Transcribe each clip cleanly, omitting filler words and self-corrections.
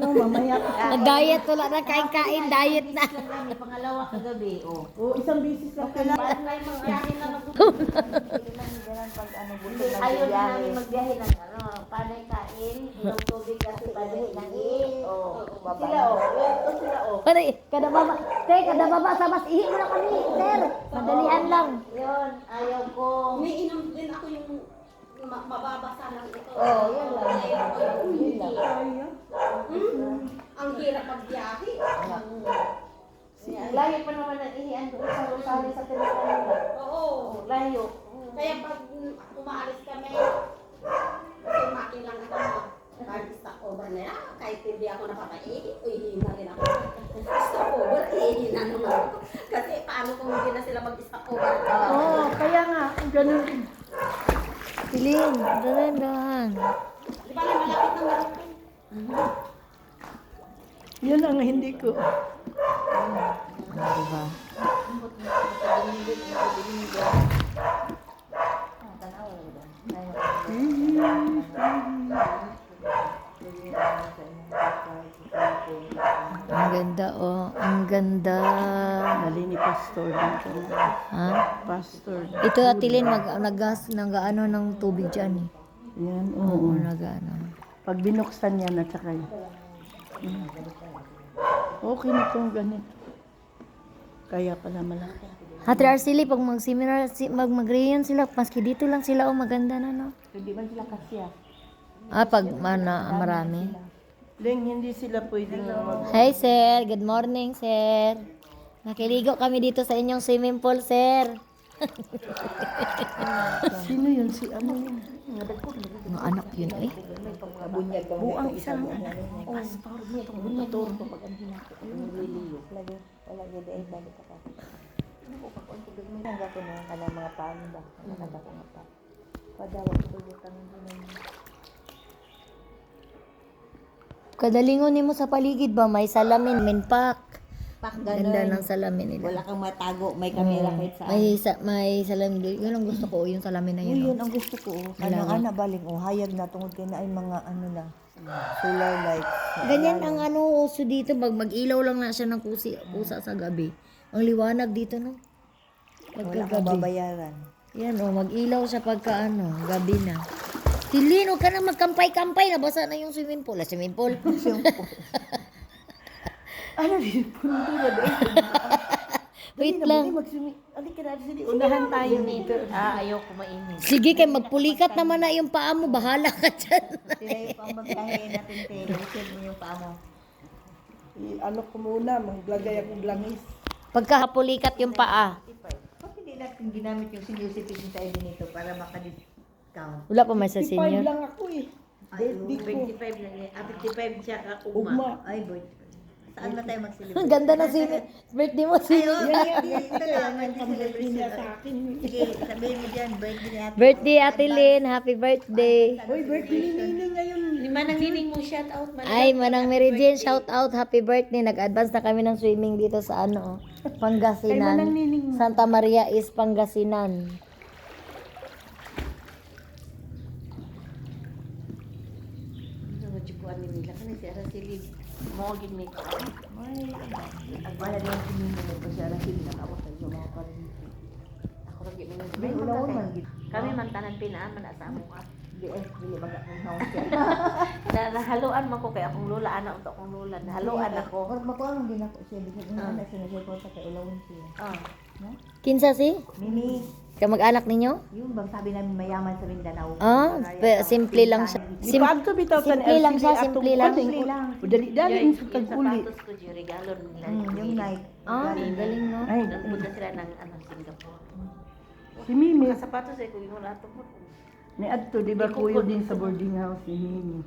ano, mamaya. Nag-diet, wala na kain-kain, diet na. Pangalawa kagabi, oh. O, isang bisis lang kaya. Parang may magbiyahe na Ayaw na namin magbiyahe ng panay kain, ilang tubig kasi panay ng oh. Sila, oh. Sila, oh. Pare, kada baba, kada baba sa mas ihi mo na kami, sir. Madalian lang. Yun, ayaw ko. Umiinom din ako yung mababasa lang ito. Oh, yun lang. Ayaw ko yung Yun lang. Ang hirap magbiyahe. Layo pa naman ang ihian doon sa Rosales sa telepono. Oo. Layo. Kaya pag umaalis kami, kasi makilang ako kahit stock over na yan, kahit hindi ako napapaihi, hihina rin ako. Stock over, hihina naman ako. Kasi paano kung hindi na sila mag-stock over? Oo, kaya nga, ganun. Piling, dahan. Di ba na malapit ng Marupin? Yun ang hindi ko. Diba? Ang ganda, oh. Ang ganda. Dali ni Pastor dito. Ha? Pastor. Ito, Atilin, nag-gas ng ano ng tubig dyan, eh. Yan, Oo, oo. nag-ano. Pag binuksan niya na tsaka yun. Okay na itong ganito. Kaya pala malaki. Hatri Arceli, pag mag-seminar, mag-reunion sila, maski dito lang sila, oh, maganda na, no? Hindi man sila kasya. Ah, pag marami. Leng, hindi sila pwedeng mag... Hi, sir. Good morning, sir. Nakiligo kami dito sa inyong swimming pool, sir. Sino yun? Si ano yun? Mga anak yun, eh. Buang isa lang. Oh, parang mo itong motor. Kadalingon nimo sa paligid ba? May salamin, minpak. Pak, Ganda ng salamin nila. Wala kang matago, may camera kahit saan. May salamin. Yun ang gusto ko, yung salamin na yun. Yun ang gusto ko. Ano ana baling hayag na tungod kay na ay mga ano na solar lights. Ganyan ang ano uso dito, mag-ilaw lang na siya ng kusa sa gabi. Ang liwanag dito, no? Wala kang Pagkagabi. babayaran. Yan, oh, mag-ilaw siya pagka ano, gabi na. Tilin, huwag ka na magkampay-kampay. Nabasa na yung swimming pool. Swimming pool. Ano din? Punto na doon. Wait lang. Alik ka na sila. Unahan tayo dito. Ayaw ko mainit. Sige, kay magpulikat naman na yung paa mo. Bahala ka dyan. Sila yung pangbabiyahe natin pero send mo yung paano. Ano ko muna, maglagay akong langis. Pagkapulikat yung paa. Bakit hindi natin ginamit yung senior citizen sa ID nito para maka-discount? Wala pa may sa 55 senior. lang ako eh. Birthday ko. 25 lang yan. 55 siya ka Ugma. Ay boy. Saan ba tayo Ang mag-celebrate? ganda na swimming. Birthday mo, swimming. Ito lang ang Birthday niya sa akin. Sige, sabihin mo dyan, birthday ni ate. Birthday, Ate Lynn. Happy birthday. Uy, birthday ni Nini ngayon. Manang nining mo shout out man. Ay, Manang Mary Jane, shout out. Happy birthday. Nag-advance na kami ng swimming dito sa ano, Pangasinan. Manang Nining mo. Santa Maria is Pangasinan. Nagjukuan ni nila kana si Araceli. Mo gid mi. Wala din si Mimi ko siya lang nakawat sa mga parinti. Ako ra gid mi. May ulawon man gid. Kami man tanan pinaaman asa amo ka. DS dili baga ang house siya. Nahaluan man ko kay akong lola ana unta akong lola. Nahaluan ako. Or makuha din ako siya bigyan ng anak siya siya ko sa kay ulawon siya. Ah. Kinsa si? Mimi, Kamag-anak ninyo? yung bang sabi namin mayaman sa Mindanao. Ah, simple lang siya. Di ba ato bitaw sa simple lang siya, simple lang. Simple lang. Dali sa Yung kaguli. sapatos ko yung regalo nila. Yung night. Ah, galing, no? Ay, Nagpunta sila ng Singapore. si Mimi. Mga sapatos ay kung yung lato mo. Ni Adto, di ba kuyo din sa boarding house si Mimi.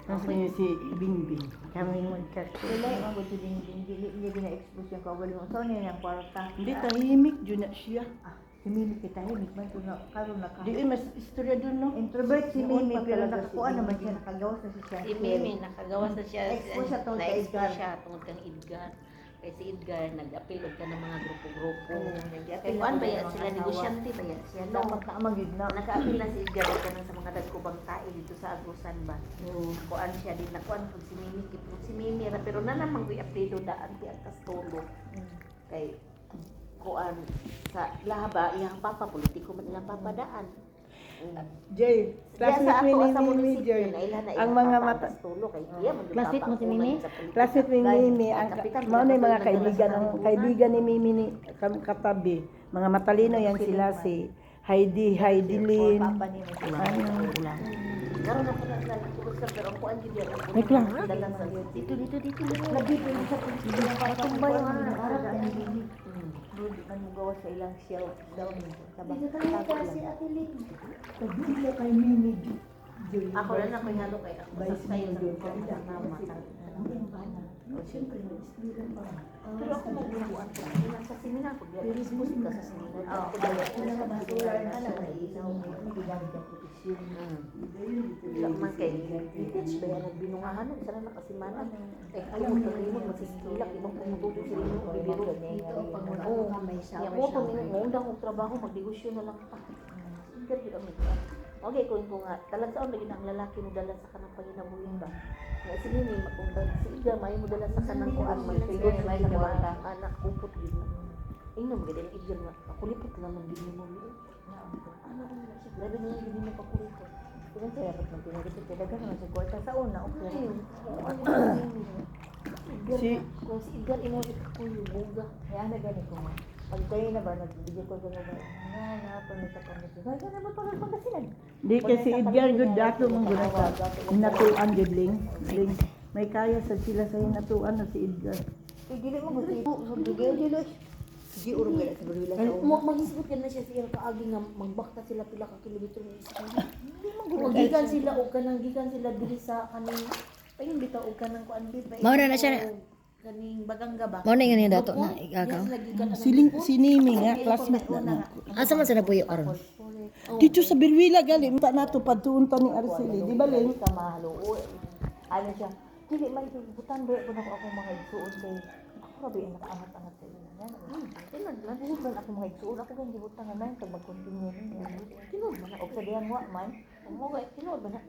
Tapos niya si Bingbing. Kami mag-chat. Wala yung mga gusto din hindi na-expose yung kawali mo. So, niya yung kwarta. Hindi, tahimik. Yun na siya. Himili kita, himik man ito na, karoon na ka. Di, mas istorya doon, no? Introvert si Noon Mimi, pa pero talaga nakakuha si naman Mimi. siya, nakagawas na siya. Si Mimi, nakagawa sa siya. Na-expose siya tungkol kay Na-expose Edgar. siya tungkol kang Edgar. Kay si Edgar, nag-apil ka ng mga grupo-grupo. Nag-apil Kay Juan na ba yan? ng Sila mga negosyante ba yan? Siya no? Dapat na amagid na. Naka-apil na si Edgar ka sa mga dagkubang tae dito sa Agusan ba? Oo. Nakuan siya din. Nakuan pag si Mimi. Kipag si Mimi pero na naman ko apelido daan ti ang Castulo. Kay kuan sa lahaba iyang papa politiko man ilang papa daan. Jay, classmate ni Mimi, Jay. Ang mga mata, Castulo kay iya man Classmate mo si Mimi? classmate ni Mimi, ang mao na yung mga kaibigan ni Mimi ni katabi. Mga matalino yan sila si Heidi Lynn. Karon ako na sa pero kuan jud yan. May class. Dito. Lagi ko sa pagsisimula para tumbay yung ano nakaraan ni Bibi. Ano gawa sa ilang shell daw ni tabang kasi Pagdila kay Mimi Joy. Ako rin ako halo kay ako sa Vice style Mayor ng ka. mama. Siyempre, na-explain pa. Pero ako magbubuan ko. Nasa seminar ko. Bilis mo ka sa seminar. Ako dali. Wala ka basura na alam na isaw mo. Ano ginamit ang proteksyon na. Wala man kay teach ba yan nagbinungahan no sana nakasimana. Kay alam mo mo masisila ibang pumututo sila mo bibiro. Oo, may shower. Ya mo kung undang og trabaho magnegosyo na lang pa. Sige kita mo. Okay, kung nga talag taon lagi ang lalaki mo dala sa kanang panginabuhi ba. Nga sige ni kung si Iga may mo dala sa kanang kuan man sigo ni may mga anak kupot gid na. Ingnom gid ang Iga nga kulipot lang man gid mo. Ano man siya grabe na lang gid mo pakulipot. Kung kaya kat ng pinagkita talaga naman sa kwarta sa una, okay. Kung si Iga imo ko yung buga. Kaya na gani ko nga. Pag kayo na ba, nagbigay ko sa mga pamita ko nito. Kaya ka naman pagkasinan. Di kasi Edgar good dato mong guna sa hinatuan gud ling. May kaya sa sila sa hinatuan na si Edgar. Dili mo gusto so dili. Di uro gala sa barila sa una. Mag-isipot ka na siya siya kaagi nga magbakta sila pila ka kilometro ng isip. Magikan sila o kanang gikan sila diri sa kaning ayun bitaw og kanang kuan bit. Mauna na siya. Kaning bagangga ba? Mo na nga niya dato na ikakaw. Si Nimi nga classmate na. Asa man sa napuyo aron? Dito sa Birwila gali ta nato padtuon ta ni Arceli, di ba ling? Ka mahalo. Ano siya? Dili may butan ba ko ako mga igsuon kay ako rabi ang nakaangat-angat sa ila yan. Tinod man ba ako mga igsuon ako kay gibutan nga man kag mag-continue niya. Tinod man og sa diyan wa man. Mo ga tinod ba na?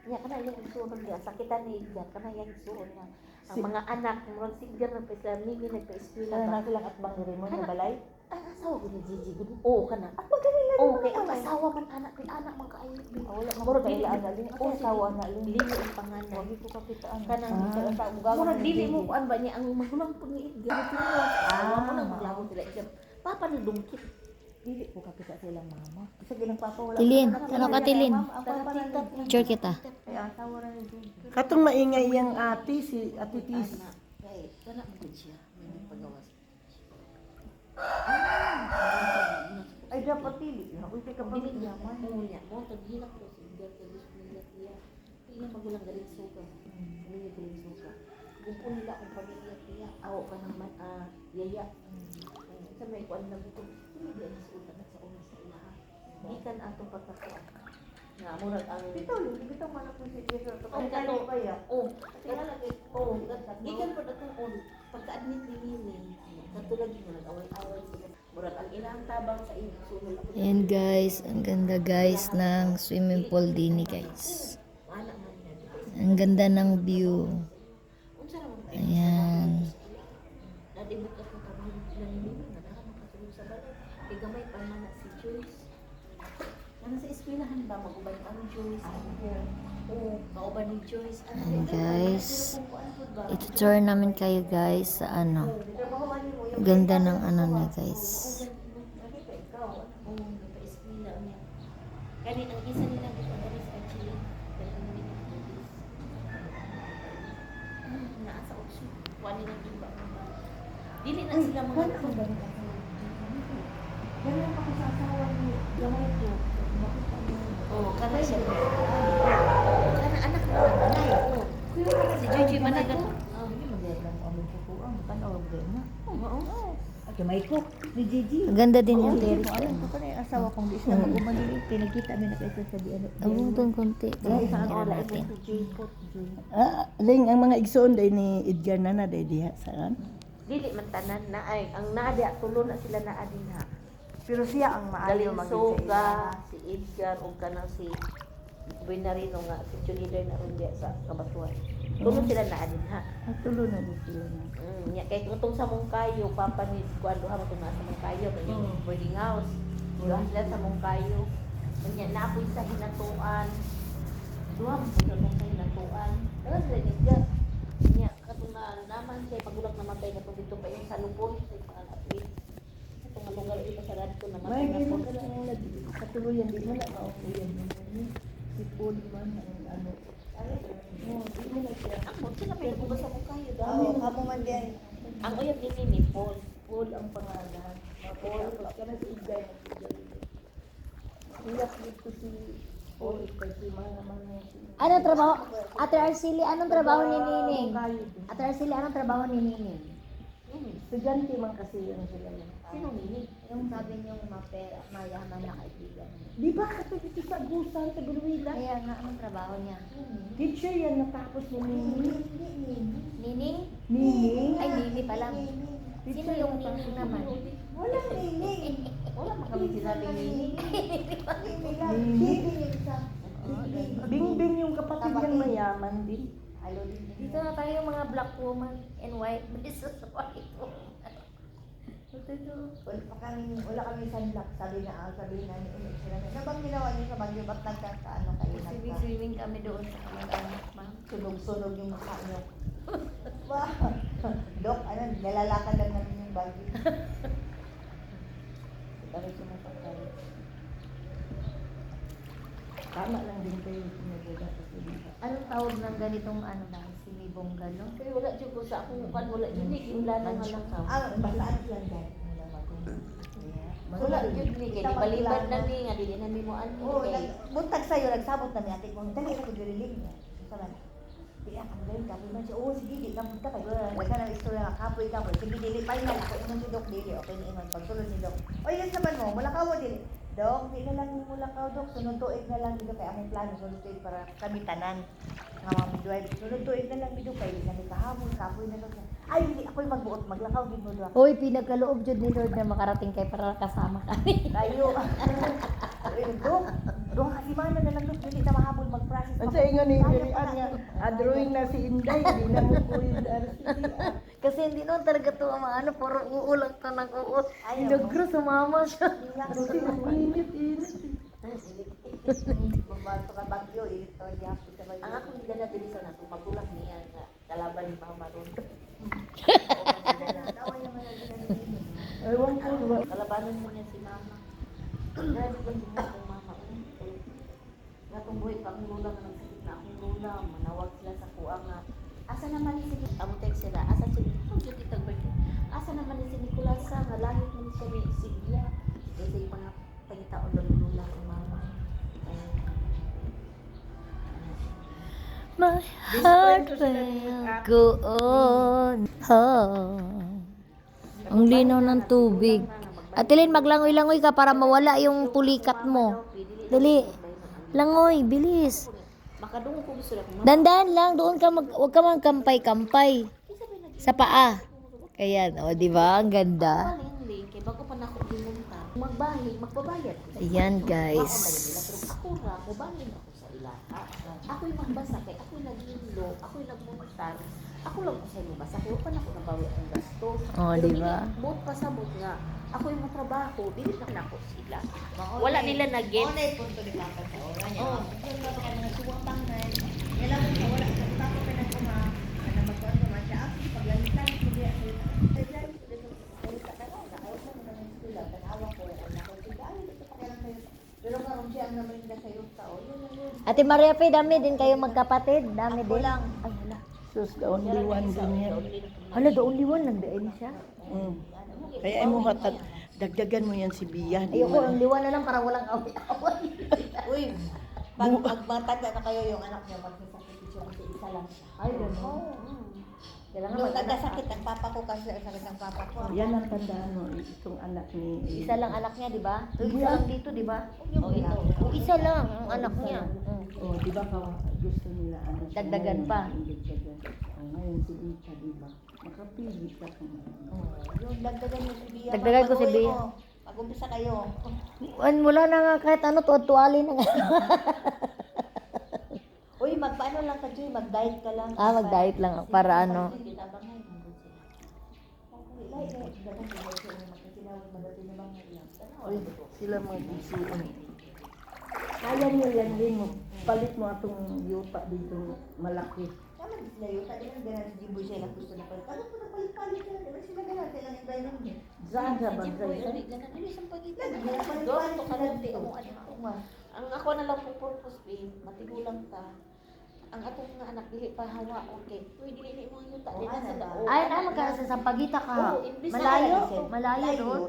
Ya kana yung igsuon niya sakitan ni Iga kana yung igsuon niya. Ang mga anak murag si Iga nagpa-eskwela Mimi nagpa-eskwela Ano ba? na silang atbang ni Raymond na balay? Ang asawa ko ni Gigi gud. Oo kana. At magaling na. Oo kay ang asawa man anak kay anak man kaayo. Wala mo kay ilaan na din. Oo Asawa na din. Lili ang pangalan. Wagi ko kapitaan. Kanang sa murag dili mo kuan ba niya ang magulang po ni Edgar. Asawa mo nang maglawon sila Edgar. Papa ni dungkit. Dili ko kapita sa ilang mama. Kasi gilang papa wala. Tilin, ano ka Tilin? Ako pa na. Sure kita. Ay asawa na ni Jun. Katong maingay iyang ate si Ate Tis. Kay kana mo siya. May pagawas. Ay dapat pili. Uy kay kapag Dili niya yaman. mo niya. Mo taghinak ko si Edgar kay bismillah niya. Iya magulang galing suka. Ini galing suka. Gupo nila ang pamilya niya. Aw ka naman yaya. Sa may kuan lang ito. Hindi ang suka na sa una sa ilaha. Gikan atong pagkakuan. Nga murag ang Bitaw man ako si Jessa. ang Kaya kato pa ya. oh kaya lagi oh gikan pa datong on pagka-admit ni Mimi katulad mo nag-away-away sila murag ang ilang tabang sa sunod ako Ayan guys, ang ganda guys ng swimming pool din guys. anak man niya Ang ganda ng view. unsa naman pa Ayan. dati bukas na trabaho na ni Mimi nadahan makasulod sa balay kay gamay pa man na si Joyce ano sa eskwelahan ba mag-ubay pa ni Joyce oo kauban ni Joyce Ayan guys. Ito-tour namin kayo guys sa ano. Ganda ng ano niya guys. Kani ang isa nila dito dali sa Chile. Kani ang nila naa sa option. Kuan nila iba ba. Dili na sila mga Ganyan ako sa asawa ni Gamay ko. oh kana siya. Kana anak mo nanay. Oh. Si Joji managan. Oh. Hindi maganda ang aming kukuan. Kan or na. Oo. At may cook ni Gigi. Ang ganda din yung Hindi lyrics. ko alam ko na yung asawa kong di siya mag-umagili. Pinagkita mo na kayo sa di ano. Abong tong konti. Tingnan natin. Ling ang mga igsoon day ni Edgar na day diha saan? Dili man tanan na ay ang naada tulo na sila naa dinha. Pero siya ang maayo Galing Soga, si Edgar, o kanang si Buenarino nga, si Chunider na rin diya sa Kabatuan. Tulong sila na adin ha. At tulo na din sila na. Nya kay kung sa Mongkayo, papa ni kuan duha mo tong nasa Mongkayo, kay boarding house. Duha sila sa Mongkayo. Nya napoy sa hinatuan. Duha mo sila sa hinatuan. Dala sila niya. Nya katong naman kay pagulak namatay na dito pa yung salupon sa pangalapit. Itong lugar ito sa radto namatay May na po. gano'n ka lang ang katuluyan din mo na kaukuyan mo. Si Paul man ang ano. Di mo na siya. Ako sila may dugo sa Mongkayo daw. Oo, kamo man din. Ang uyab din ni Paul. Paul ang pangalan. Paul, tapos ka na si Igay. Iyak dito si Paul kasi mga si Anong trabaho? Ate Arceli, anong trabaho ni Nining? Kayo din. Ate Arceli, anong trabaho ni Nining? Estudyante man kasi yan sila yan. Sino nini? Yung sabi niyong mayaman na kaibigan. Di ba kasi ito sa Agusan, sa Gulwila? Kaya nga, anong trabaho niya? Teacher yan natapos ni Nini. Nining? Nini? Ay, Nini pala. Sino yung Nining naman? Walang nining. Wala man kami sinabi nini. Nini? Bingbing yung kapatid niyang mayaman din. Dito na tayo mga black woman and white versus white woman. Wala kami sunlock. Sabi na ni Ulit sila. Ano bang ginawa niyo sa Baguio? Ba't nagkakaano kayo? Swimming kami doon sa kamag-anak, ma'am. Sunog-sunog yung mukha niyo. Wow. Dok, ano, nalalakad lang namin yung Baguio. Kami sumasakay. Tama lang din kayo sinagoda sa Pilipinas. Anong tawag ng ganitong ano ba? Sinibong galo? Kaya wala jud ko sa akong kan wala jud ni kinlan nga lang ka. Basaan lang dahil. Wala jud ni kay balibad na ni nga dili na mi mo ani Oo, kay. buntag sa'yo, nagsabot na ni ate ko. Dali na ko diriling niya. Sabi, di ako ngayon, kapoy man siya. Oo, sige, di ka punta kayo. Nagka ng istorya nga, kapoy. Sige, dili, final. Ako ingon si Dok, dili. Okay, ingon. Pagsulod ni Dok. O, yun naman mo, mulakaw mo, dili. Dok, di na lang yung mulakaw, Dok. Sunod tuig na lang dito. Kaya among plano, sunod tuig para kami tanan. Nga mga midwife. Sunod tuig na lang dito. Kaya kami kahamon, kapoy na Dok. Ay, hindi, ako'y magbuot. Maglakaw din mo, Dok. Hoy, pinagkaloob dyan ni Lord na makarating kay para kasama kami. Tayo. Dok, Dok, kasi mana na lang, Dok. Hindi na mahabol mag-process. Ang sa inyo ni Miriam nga, drawing na si Inday, hindi na mo po yung RCD. Kasi hindi naman talaga to ano, puro uulang ka ng uul. Ayaw. Inagro, sumama siya. Kasi init. Pagbato ka Bagyo, ito niya. Ang akong gidala diri sa nato magulak niya nga kalaban ni Mama Maron. Ewan ko, Kalabanan mo niya si Mama. Grabe ba yung akong mama? Nga itong buhay pa akong lula nga nagsakit na akong lula. Manawag sila sa kuha nga. Asa naman ni si Amuteg sila? Asa si Asa naman ni si Nicolas nga langit mo ni siya ni Sigla. Kasi yung mga pangitaon ng lula ng mama. My heart will go on. Ang linaw ng tubig. Atilin, maglangoy-langoy ka para mawala yung pulikat mo. Dali. Langoy, bilis. Makadungo ko gusto lang. Dandan lang, doon ka huwag ka magkampay-kampay. Sa paa. Ayan, o, di ba? Ang ganda. Kaya bago pa na ako bimunta, magbabayad ko. Ayan, guys. Ako ra, mubangin ako sa ilaha. Ako'y magbasa kay ako'y naghinlo, ako'y nagmuntar. Ako lang ko sa inyo basa, kaya pa na ako nabawi ang gasto. Oh, Pero di ba? Buot pa sa buot nga, ako'y matrabaho, bilit na ako sila. Wala nila na-get. Wala yung punto di Papa sa oras niya. Diyan na baka mga suwang tangan. Yan lang siya, wala sa Papa pa na kuma. Ano magkuhan naman siya. Ako, paglangitan ko diya. Pero karon siya ang naman na sa'yo tao. Ate Maria Pe, dami din kayo magkapatid. Dami din. lang. Ay, hala. sus, the only one din yan. Hala, the only one. Nagdain siya. Kaya ay mo hatag, dagdagan mo yan si Bia. di Ayoko, man. ang liwan na lang para walang away-away. Uy, pag magmatanda na kayo yung anak niyo, magsasakit siya kasi isa lang siya. Ay, gano'n. Kailangan Nung mag-anak. nagkasakit ang papa ko kasi ang sakit ng papa ko. Yan ang tandaan mo, itong anak ni... Isa lang anak niya, di ba? Hindi Isa lang dito, di ba? Oh, ito. O, isa lang ang anak niya. Oh, di ba gusto nila ano? siya Dagdagan ngayon, pa. dagdagan. Oh, ngayon si Ika, di ba? Makapili ka kung ano. Yung dagdagan mo si Bia. Dagdagan ko si pag-uwi Bia. mo, Pag-umpisa kayo. Wala na nga kahit ano, tuwali na nga. Uy, magpaano ano lang ka, Joy, mag-diet ka lang. Ah, mag-diet lang ako para ano. Ginabangay mo gud sila. Uy, sila mga isuon. Kaya nyo yan din mo. Palit mo atong yuta dito malaki. Tama din sila yun. Tadi lang ganun si Jimboy siya lang gusto na palit. Ano po na palit-palit ka? Diba sila ganun? Kailang yung bayan niya. Saan sa Jimboy, bangkay? uli, ganun. Dili sa pagitan. Palit-palit Doon, to sila kadante, dito. ang ano. Ang ako na lang po purpose, babe, matigulang ta. Ang atong nga anak, dili pa hawa, okay. Uy, dili mo ang yuta, dili sa daog. Ay, magkano sa Sampaguita ka? Oo, imbis na Malayo? siya. Malayo doon?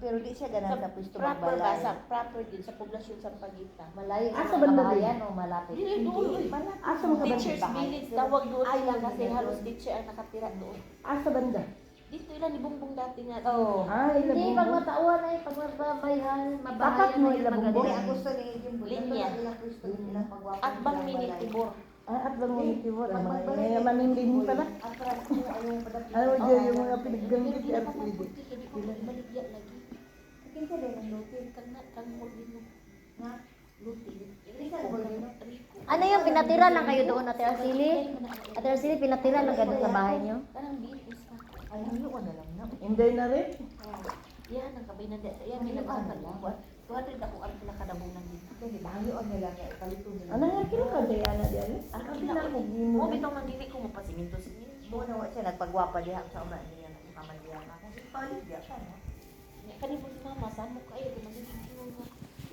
Pero di siya ganun sa pwesto proper ba, magbalay. sa proper din, sa poblasyon sa Pagita. Malayo Ah, sa sa banda bahayan din? o malapit? Dili doon, uy. Asa mga Teachers banda? village, tawag doon Ay, sila yun, kasi yun, halos yun. teacher ang nakatira doon. Asa banda? Dito ilan ni Bongbong dati nga. Oo. Ah, ila Hindi, pag bumbo. matawan ay pag mababayan, Tapat mo ila bumbo? Kaya ang gusto ni Jimboy. Linya. Ilang pwesto nilang pagwapo. At bang minute tibor. Ah, at bang mga tibor. Ang mga manindihin pala. At parang kung ayaw padapit. Ano mo dyan yung mga pinaggamit Hindi si na RCD? maputi, hindi ko maligya lagi. Kinsa din ang lutin. Kang mo din mo. Nga. Luti. Rika, Bolino. Ano yung pinatira lang kayo doon, Ate Arceli? Ate Arceli, pinatira lang kayo doon sa bahay niyo? Parang bitis na. Ay, ano ko na lang na. Inday na rin? Yan ang kabay na dito. Yan, may nagkakaluwa. 200 ako ang pinakadabunan dito. Kasi bahayo ang nila nga ipalito nila. Ano nga kino ka Diana diyan? Ang Ang pinaka pinaka mo. Mo bitong mandili ko mo pasiminto sa inyo. Buo na wa siya nagpagwapa diha sa uma niya ng kaman diha na. Kasi palit diha ka no. Kanimo si mama, saan mo kayo? Kung magiging mo.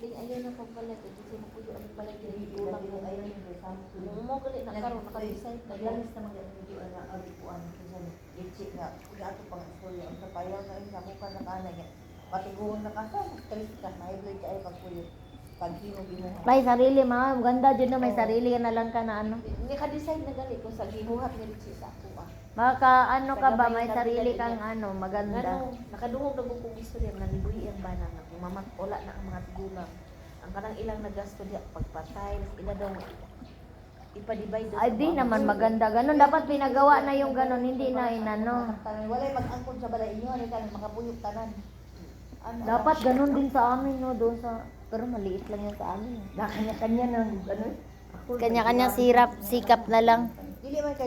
Ling ayaw na pagbalay ko. Kasi mo puyo ang balay ko. Hindi ko lang yung ayaw yung sa Mo gali na karon naka-decide na yan. Naglalis naman yung video na aripuan kasi gitsi nga kuya ato pang istorya ang kapayaw na rin sa mukha na kana nga patiguon na ka stress ka may blood ka ay pagpuyo paghimo binuhat. May sarili, mga ganda dyan no, may sarili ka na lang ka na ano. Nga ka-decide na gali ko sa gibuhat nga dito sa ako ah. Maka ano ka ba, may sarili kang ano, maganda. Ngano, nakadungog na kong istorya na libuhi ang bana na kung mamat wala na ang mga tigulang. Ang kanang ilang nagasto diya pagpatay, ila daw ipa-divide daw Ay sa di mga naman aso. maganda. Ganon, dapat pinagawa na yung ganon, hindi na inano. Walay mag-angkon sa balay inyo ani kan makapuyok tanan. Ano? Dapat ganon din sa amin no, doon sa, pero maliit lang yan sa amin. Na kanya-kanya ng ano? Ako, Kanya-kanya sikap na lang. Dili man kay